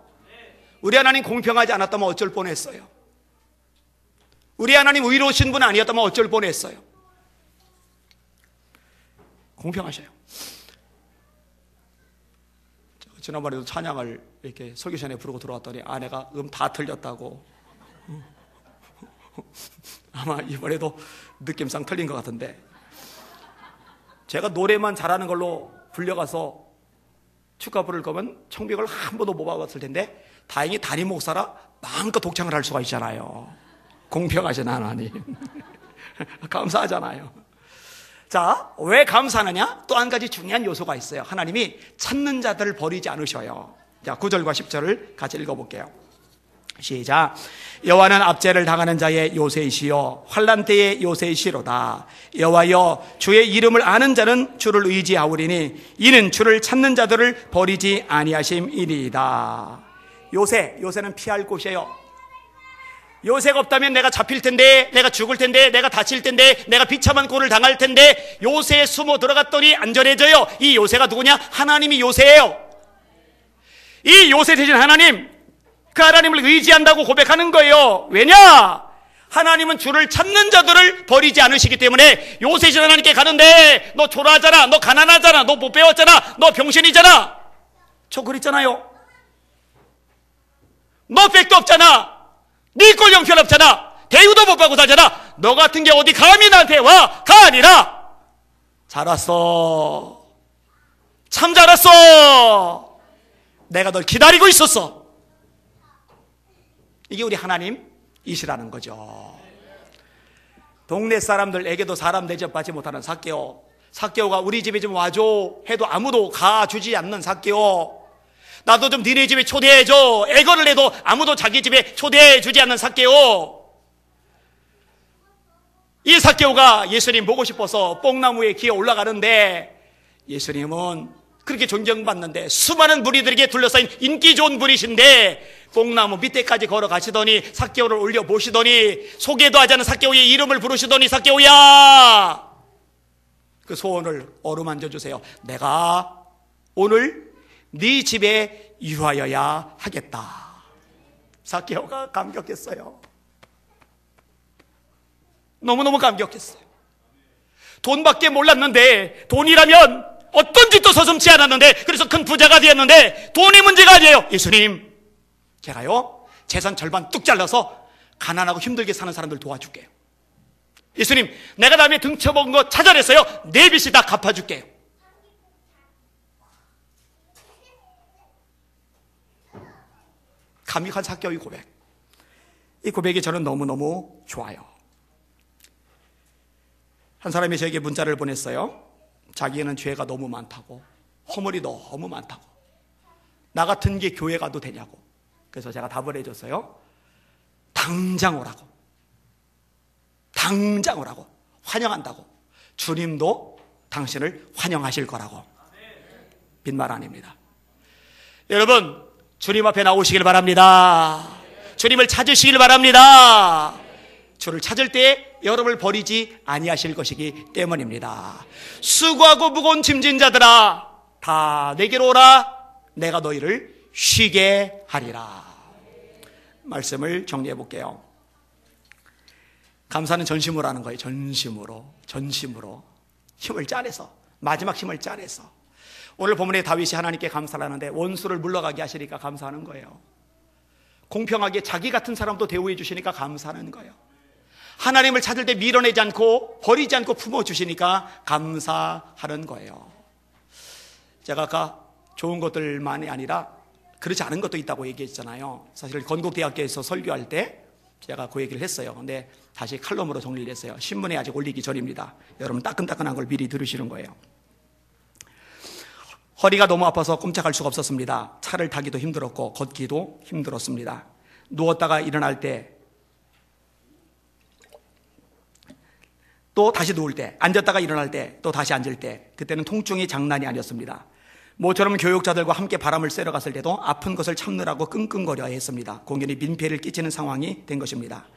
우리 하나님 공평하지 않았다면 어쩔 뻔했어요. 우리 하나님 의로우신 분 아니었다면 어쩔 뻔했어요. 공평하셔요. 지난번에도 찬양을 이렇게 설교 전에 부르고 들어왔더니 아내가 다 틀렸다고. 아마 이번에도 느낌상 틀린 것 같은데, 제가 노래만 잘하는 걸로 불려가서 축가 부를 거면 청백을 한 번도 못 받았을 텐데, 다행히 담임 목사라 마음껏 독창을 할 수가 있잖아요. 공평하신 하나님. 감사하잖아요. 자, 왜 감사하느냐? 또 한 가지 중요한 요소가 있어요. 하나님이 찾는 자들을 버리지 않으셔요. 자, 9절과 10절을 같이 읽어볼게요. 시작. 여호와는 압제를 당하는 자의 요새이시요 환난 때의 요새이시로다. 여호와여, 주의 이름을 아는 자는 주를 의지하오리니 이는 주를 찾는 자들을 버리지 아니하심이니이다. 요새는 피할 곳이에요. 요새가 없다면 내가 잡힐 텐데, 내가 죽을 텐데, 내가 다칠 텐데, 내가 비참한 꼴을 당할 텐데, 요새에 숨어 들어갔더니 안전해져요. 이 요새가 누구냐? 하나님이 요새예요. 이 요새 되신 하나님, 그 하나님을 의지한다고 고백하는 거예요. 왜냐? 하나님은 주를 찾는 자들을 버리지 않으시기 때문에 요새신 하나님께 가는데, 너 초라하잖아, 너 가난하잖아, 너 못 배웠잖아, 너 병신이잖아, 저 그랬잖아요. 너 백도 없잖아, 네 꼴 형편없잖아, 대우도 못 받고 살잖아, 너 같은 게 어디 감히 나한테 와? 가 아니라 잘 왔어, 참 잘 왔어, 내가 널 기다리고 있었어. 이게 우리 하나님이시라는 거죠. 동네 사람들에게도 사람 대접받지 못하는 삭개오. 삭개오가 우리 집에 좀 와줘 해도 아무도 가주지 않는 삭개오. 나도 좀 니네 집에 초대해줘 애걸을 해도 아무도 자기 집에 초대해주지 않는 삭개오. 이 삭개오가 예수님 보고 싶어서 뽕나무에 기어 올라가는데, 예수님은 그렇게 존경받는데 수많은 무리들에게 둘러싸인 인기 좋은 분이신데 뽕나무 밑에까지 걸어가시더니 삭개오를 올려보시더니 소개도 하지 않은 삭개오의 이름을 부르시더니, 삭개오야, 그 소원을 어루만져 주세요. 내가 오늘 네 집에 유하여야 하겠다. 삭개오가 감격했어요. 너무너무 감격했어요. 돈밖에 몰랐는데, 돈이라면 어떤 짓도 서슴지 않았는데, 그래서 큰 부자가 되었는데, 돈이 문제가 아니에요. 예수님, 제가요 재산 절반 뚝 잘라서 가난하고 힘들게 사는 사람들 도와줄게요. 예수님, 내가 남의 등쳐먹은 거 찾아냈어요. 내 빚이 다 갚아줄게요. 감격한 사개오의 고백. 이 고백이 저는 너무너무 좋아요. 한 사람이 저에게 문자를 보냈어요. 자기는 죄가 너무 많다고, 허물이 너무 많다고, 나 같은 게 교회 가도 되냐고. 그래서 제가 답을 해줬어요. 당장 오라고. 당장 오라고. 환영한다고. 주님도 당신을 환영하실 거라고. 빈말 아닙니다. 여러분, 주님 앞에 나오시길 바랍니다. 주님을 찾으시길 바랍니다. 주를 찾을 때 여러분을 버리지 아니하실 것이기 때문입니다. 수고하고 무거운 짐진 자들아, 다 내게로 오라. 내가 너희를 쉬게 하리라. 말씀을 정리해 볼게요. 감사는 전심으로 하는 거예요. 전심으로 힘을 짜내서, 마지막 힘을 짜내서. 오늘 본문에 다윗이 하나님께 감사를 하는데 원수를 물러가게 하시니까 감사하는 거예요. 공평하게 자기 같은 사람도 대우해 주시니까 감사하는 거예요. 하나님을 찾을 때 밀어내지 않고 버리지 않고 품어주시니까 감사하는 거예요. 제가 아까 좋은 것들만이 아니라 그렇지 않은 것도 있다고 얘기했잖아요. 사실 건국대학교에서 설교할 때 제가 그 얘기를 했어요. 근데 다시 칼럼으로 정리를 했어요. 신문에 아직 올리기 전입니다. 여러분 따끈따끈한 걸 미리 들으시는 거예요. 허리가 너무 아파서 꼼짝할 수가 없었습니다. 차를 타기도 힘들었고 걷기도 힘들었습니다. 누웠다가 일어날 때, 또 다시 누울 때, 앉았다가 일어날 때, 또 다시 앉을 때, 그때는 통증이 장난이 아니었습니다. 모처럼 교육자들과 함께 바람을 쐬러 갔을 때도 아픈 것을 참느라고 끙끙거려야 했습니다. 공연히 민폐를 끼치는 상황이 된 것입니다.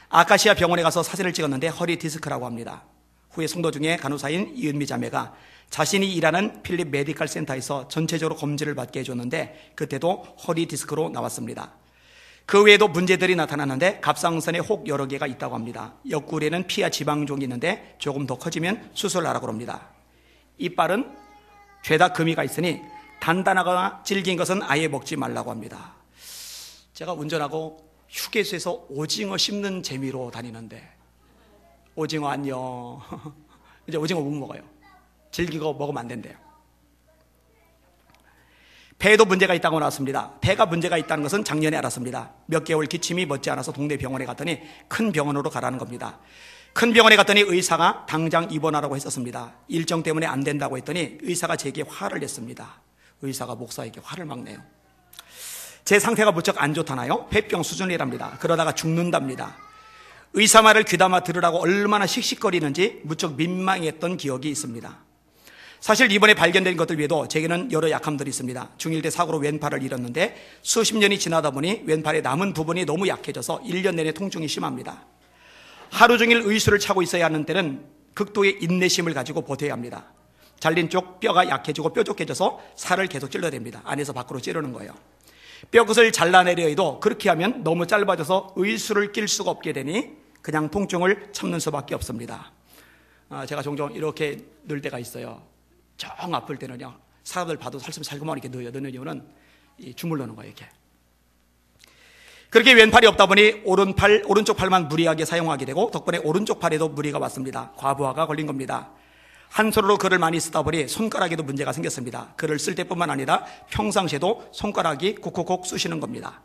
아카시아 병원에 가서 사진을 찍었는데 허리 디스크라고 합니다. 후에 성도 중에 간호사인 이은미 자매가 자신이 일하는 필립 메디컬 센터에서 전체적으로 검진을 받게 해줬는데 그때도 허리 디스크로 나왔습니다. 그 외에도 문제들이 나타났는데 갑상선에 혹 여러 개가 있다고 합니다. 옆구리에는 피와 지방종이 있는데 조금 더 커지면 수술하라고 합니다. 이빨은 죄다 금이가 있으니 단단하거나 질긴 것은 아예 먹지 말라고 합니다. 제가 운전하고 휴게소에서 오징어 씹는 재미로 다니는데, 오징어 안녕. 이제 오징어 못 먹어요. 질기고 먹으면 안 된대요. 폐에도 문제가 있다고 나왔습니다. 폐가 문제가 있다는 것은 작년에 알았습니다. 몇 개월 기침이 멎지 않아서 동네 병원에 갔더니 큰 병원으로 가라는 겁니다. 큰 병원에 갔더니 의사가 당장 입원하라고 했었습니다. 일정 때문에 안 된다고 했더니 의사가 제게 화를 냈습니다. 의사가 목사에게 화를 막 내요. 제 상태가 무척 안 좋다나요? 폐병 수준이랍니다. 그러다가 죽는답니다. 의사 말을 귀담아 들으라고 얼마나 씩씩거리는지 무척 민망했던 기억이 있습니다. 사실 이번에 발견된 것들 외에도 제게는 여러 약함들이 있습니다. 중1 때 사고로 왼팔을 잃었는데 수십 년이 지나다 보니 왼팔의 남은 부분이 너무 약해져서 1년 내내 통증이 심합니다. 하루 종일 의수를 차고 있어야 하는 때는 극도의 인내심을 가지고 버텨야 합니다. 잘린 쪽 뼈가 약해지고 뾰족해져서 살을 계속 찔러댑니다. 안에서 밖으로 찌르는 거예요. 뼈끝을 잘라내려 해도 그렇게 하면 너무 짧아져서 의수를 낄 수가 없게 되니 그냥 통증을 참는 수밖에 없습니다. 제가 종종 이렇게 늘 때가 있어요. 정 아플 때는요, 사람들 봐도 살금살금 이렇게 넣는 이유는 주물르는 거예요, 이렇게. 그렇게 왼팔이 없다 보니 오른쪽 팔만 무리하게 사용하게 되고 덕분에 오른쪽 팔에도 무리가 왔습니다. 과부하가 걸린 겁니다. 한 손으로 글을 많이 쓰다 보니 손가락에도 문제가 생겼습니다. 글을 쓸 때뿐만 아니라 평상시에도 손가락이 콕콕콕 쑤시는 겁니다.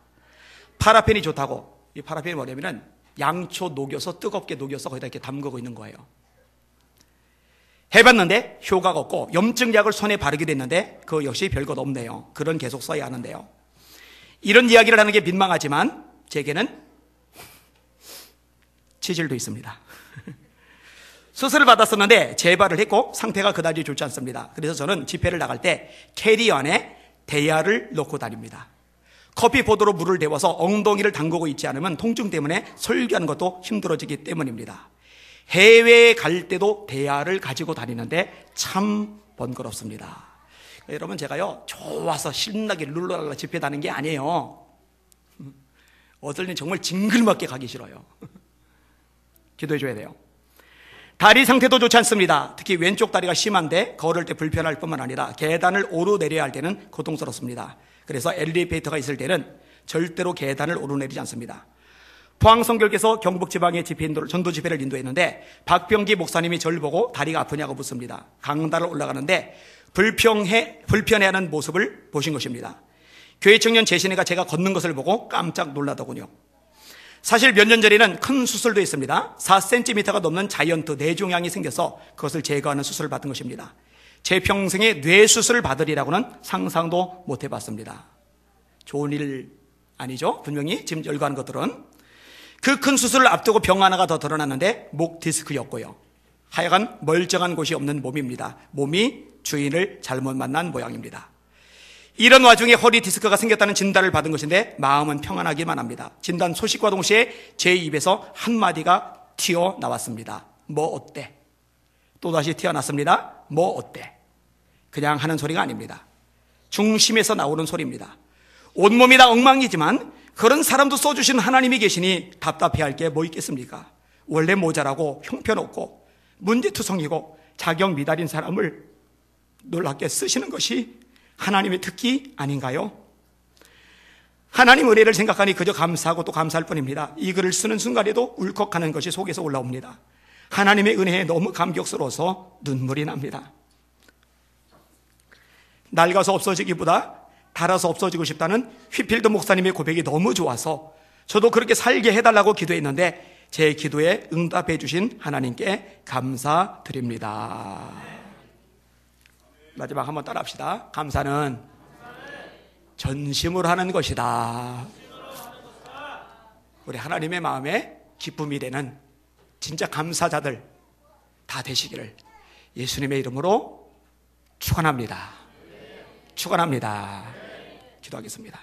파라펜이 좋다고. 이 파라펜이 뭐냐면은 양초 녹여서 뜨겁게 녹여서 거기다 이렇게 담그고 있는 거예요. 해봤는데 효과가 없고 염증약을 손에 바르게 됐는데 그거 역시 별것 없네요. 글은 계속 써야 하는데요. 이런 이야기를 하는 게 민망하지만 제게는 치질도 있습니다. 수술을 받았었는데 재발을 했고 상태가 그다지 좋지 않습니다. 그래서 저는 집회를 나갈 때 캐리어 안에 대야를 넣고 다닙니다. 커피포트로 물을 데워서 엉덩이를 담그고 있지 않으면 통증 때문에 설교하는 것도 힘들어지기 때문입니다. 해외에 갈 때도 대야를 가지고 다니는데 참 번거롭습니다. 여러분, 제가요 좋아서 신나게 룰루랄라 집회 다니는 게 아니에요. 어떨 땐 정말 징글맞게 가기 싫어요. 기도해 줘야 돼요. 다리 상태도 좋지 않습니다. 특히 왼쪽 다리가 심한데 걸을 때 불편할 뿐만 아니라 계단을 오르내려야 할 때는 고통스럽습니다. 그래서 엘리베이터가 있을 때는 절대로 계단을 오르내리지 않습니다. 포항성결께서 경북지방의 전도 집회를 인도했는데 박병기 목사님이 저를 보고 다리가 아프냐고 묻습니다. 강단을 올라가는데 불편해하는 모습을 보신 것입니다. 교회 청년 재신이가 제가 걷는 것을 보고 깜짝 놀라더군요. 사실 몇 년 전에는 큰 수술도 했습니다. 4cm가 넘는 자이언트 뇌종양이 생겨서 그것을 제거하는 수술을 받은 것입니다. 제 평생에 뇌수술을 받으리라고는 상상도 못 해봤습니다. 좋은 일 아니죠? 분명히 지금 열거하는 것들은. 그 큰 수술을 앞두고 병 하나가 더 드러났는데 목 디스크였고요. 하여간 멀쩡한 곳이 없는 몸입니다. 몸이 주인을 잘못 만난 모양입니다. 이런 와중에 허리 디스크가 생겼다는 진단을 받은 것인데 마음은 평안하기만 합니다. 진단 소식과 동시에 제 입에서 한마디가 튀어나왔습니다. 뭐 어때? 또다시 튀어났습니다. 뭐 어때? 그냥 하는 소리가 아닙니다. 중심에서 나오는 소리입니다. 온몸이 다 엉망이지만 그런 사람도 써주신 하나님이 계시니 답답해할 게 뭐 있겠습니까? 원래 모자라고 형편없고 문제투성이고 자격 미달인 사람을 놀랍게 쓰시는 것이 하나님의 특기 아닌가요? 하나님 은혜를 생각하니 그저 감사하고 또 감사할 뿐입니다. 이 글을 쓰는 순간에도 울컥하는 것이 속에서 올라옵니다. 하나님의 은혜에 너무 감격스러워서 눈물이 납니다. 낡아서 없어지기보다 닳아서 없어지고 싶다는 휘필드 목사님의 고백이 너무 좋아서 저도 그렇게 살게 해달라고 기도했는데 제 기도에 응답해 주신 하나님께 감사드립니다. 마지막 한번 따라합시다. 감사는 전심으로 하는 것이다. 우리 하나님의 마음에 기쁨이 되는 진짜 감사자들 다 되시기를 예수님의 이름으로 축원합니다. 축원합니다. 기도하겠습니다.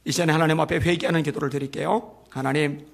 이전에 하나님 앞에 회개하는 기도를 드릴게요. 하나님,